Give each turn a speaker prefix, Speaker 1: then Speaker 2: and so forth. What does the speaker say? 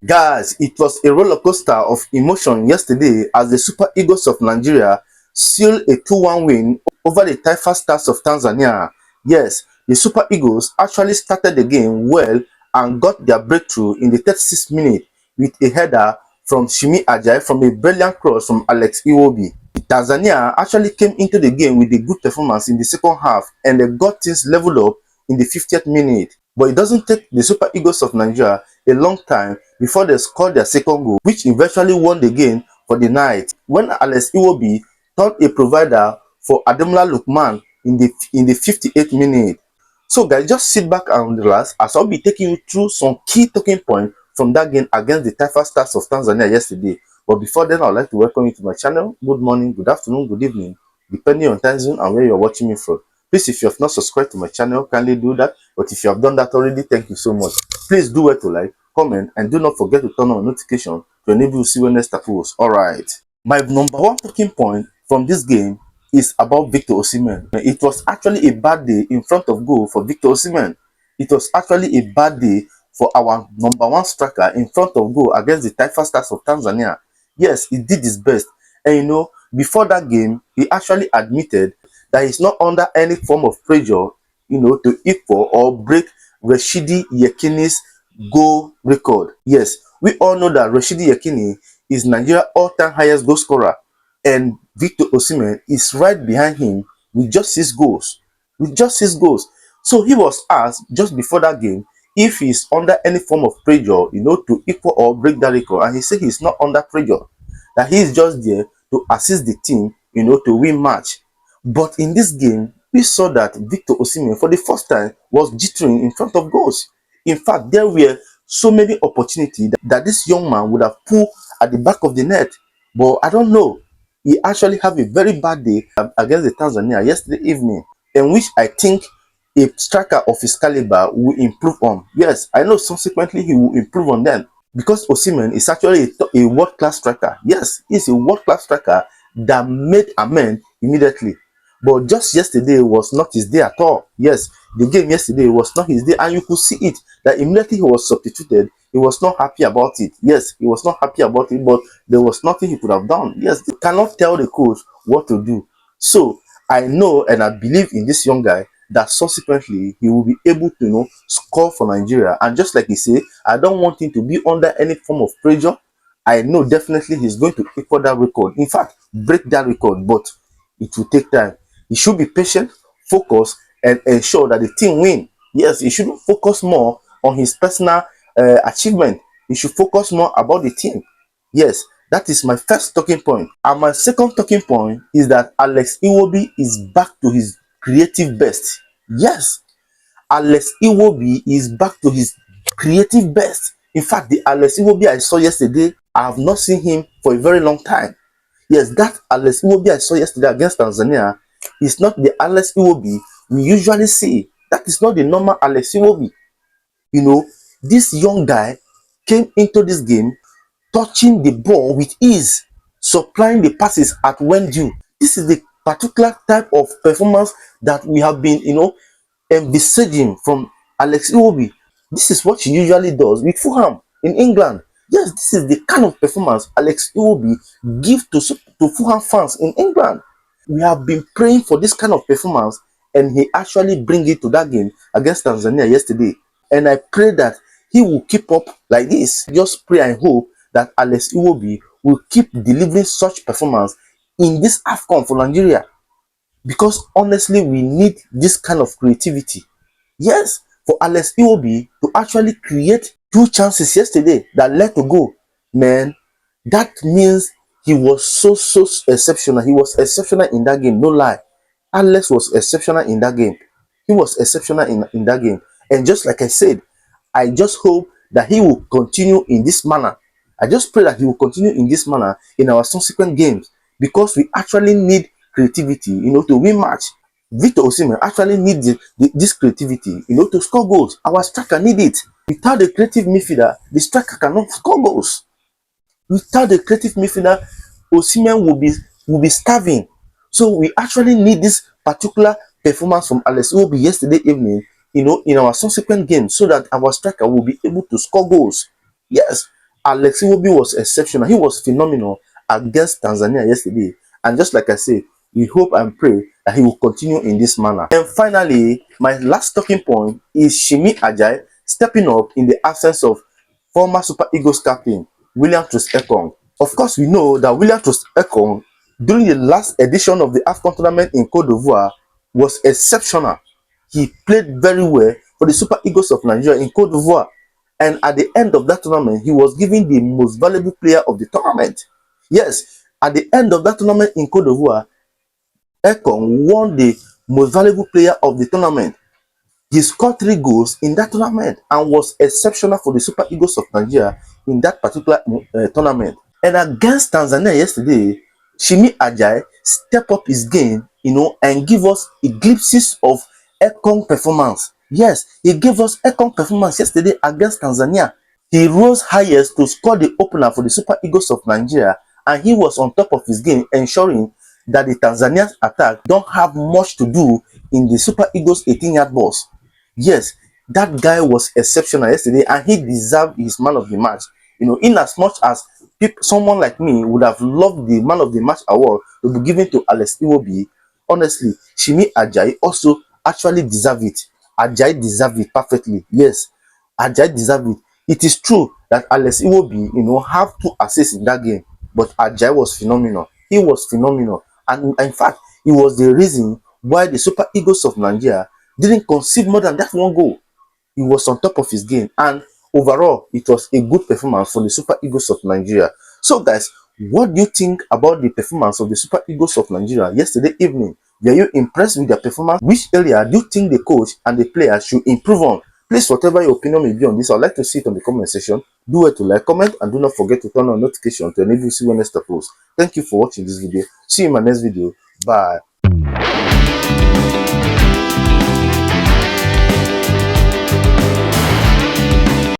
Speaker 1: Guys, it was a roller coaster of emotion yesterday as the Super Eagles of Nigeria sealed a 2-1 win over the Taifas Stars of Tanzania. Yes, the Super Eagles actually started the game well and got their breakthrough in the 36th minute with a header from Shimi Ajay from a brilliant cross from Alex Iwobi. Tanzania actually came into the game with a good performance in the second half and they got things leveled up in the 50th minute. But it doesn't take the Super Eagles of Nigeria a long time before they scored their second goal, which eventually won the game for the night when Alex Iwobi turned a provider for Ademola Lookman in the 58th minute. So guys, just sit back and relax as I'll be taking you through some key talking points from that game against the Taifas Stars of Tanzania yesterday. But before then, I'd like to welcome you to my channel. Good morning, good afternoon, good evening, depending on time zone and where you're watching me from. Please, if you have not subscribed to my channel, kindly do that. But if you have done that already, thank you so much. Please do well to like, comment, and do not forget to turn on notification to enable you to see when next I post. Alright. My number one talking point from this game is about Victor Osimhen. It was actually a bad day in front of goal for Victor Osimhen. It was actually a bad day for our number one striker in front of goal against the Taifas Stars of Tanzania. Yes, he did his best. And you know, before that game, he actually admitted that he's not under any form of pressure, to equal or break Rashidi Yekini's goal record. Yes, we all know that Rashidi Yekini is Nigeria's all-time highest goal scorer, and Victor Osimhen is right behind him with just 6 goals. With just 6 goals. So he was asked just before that game if he's under any form of pressure, to equal or break that record, and he said he's not under pressure, that he's just there to assist the team, to win match. But in this game, we saw that Victor Osimhen for the first time was jittering in front of goals. In fact, there were so many opportunities that this young man would have put at the back of the net. But I don't know. He actually had a very bad day against the Tanzania yesterday evening, in which I think a striker of his caliber will improve on. Yes, I know subsequently he will improve on them because Osimhen is actually a world-class striker. Yes, he's a world-class striker that made amends immediately. But just yesterday was not his day at all. Yes, the game yesterday was not his day, and you could see it that immediately he was substituted, he was not happy about it. Yes, he was not happy about it, but there was nothing he could have done. Yes, they cannot tell the coach what to do. So I know and I believe in this young guy that subsequently he will be able to score for Nigeria. And just like he said, I don't want him to be under any form of pressure. I know definitely he's going to equal that record. In fact, break that record, but it will take time. He should be patient, focus, and ensure that the team win. Yes, he shouldn't focus more on his personal achievement. He should focus more about the team. Yes, that is my first talking point. And my second talking point is that Alex Iwobi is back to his creative best. Yes, Alex Iwobi is back to his creative best. In fact, the Alex Iwobi I saw yesterday, I have not seen him for a very long time. Yes, that Alex Iwobi I saw yesterday against Tanzania is not the Alex Iwobi we usually see. That is not the normal Alex Iwobi. This young guy came into this game touching the ball with ease, supplying the passes at when due. This is the particular type of performance that we have been, envisaging from Alex Iwobi. This is what he usually does with Fulham in England. Yes, this is the kind of performance Alex Iwobi gives to Fulham fans in England. We have been praying for this kind of performance, and he actually bring it to that game against Tanzania yesterday. And I pray that he will keep up like this. Just pray and hope that Alex Iwobi will keep delivering such performance in this AFCON for Nigeria. Because honestly, we need this kind of creativity. Yes, for Alex Iwobi to actually create 2 chances yesterday that led to goal, man, that means he was so exceptional. He was exceptional in that game, no lie. Alex was exceptional in that game. He was exceptional in that game. And just like I said, I just hope that he will continue in this manner. I just pray that he will continue in this manner in our subsequent games, because we actually need creativity, to win match. Victor Osimhen actually needs this creativity, to score goals. Our striker need it. Without the creative midfielder, the striker cannot score goals. Without the creative midfielder, Osimhen will be starving. So we actually need this particular performance from Alex Iwobi yesterday evening, in our subsequent games, so that our striker will be able to score goals. Yes, Alex Iwobi was exceptional. He was phenomenal against Tanzania yesterday. And just like I said, we hope and pray that he will continue in this manner. And finally, my last talking point is Shimi Ajay stepping up in the absence of former Super Eagles captain William Troost-Ekong. Of course, we know that William Troost-Ekong, during the last edition of the AFCON tournament in Cote d'Ivoire, was exceptional. He played very well for the Super Eagles of Nigeria in Cote d'Ivoire. And at the end of that tournament, he was given the most valuable player of the tournament. Yes, at the end of that tournament in Cote d'Ivoire, Ekong won the most valuable player of the tournament. He scored 3 goals in that tournament and was exceptional for the Super Eagles of Nigeria in that particular tournament. And against Tanzania yesterday, Shimi Ajay stepped up his game, and give us glimpses of Ekong performance. Yes, he gave us Ekong performance yesterday against Tanzania. He rose highest to score the opener for the Super Eagles of Nigeria, and he was on top of his game, ensuring that the Tanzanian attack don't have much to do in the Super Eagles 18-yard box. Yes, that guy was exceptional yesterday, and he deserved his man of the match. In as much as someone like me would have loved the man of the match award to be given to Alex Iwobi, honestly, Shimi Ajay also actually deserve it. Ajay deserve it perfectly. Yes, Ajay deserve it. It is true that Alex Iwobi, have 2 assists in that game, but Ajay was phenomenal. He was phenomenal, and in fact, he was the reason why the Super Eagles of Nigeria didn't concede more than that 1 goal. He was on top of his game, and overall, it was a good performance for the Super Eagles of Nigeria. So, guys, what do you think about the performance of the Super Eagles of Nigeria yesterday evening? Were you impressed with their performance? Which area do you think the coach and the players should improve on? Please, whatever your opinion may be on this, I'd like to see it on the comment section. Do well to like, comment, and do not forget to turn on notification to enable you see when next I post. Thank you for watching this video. See you in my next video. Bye.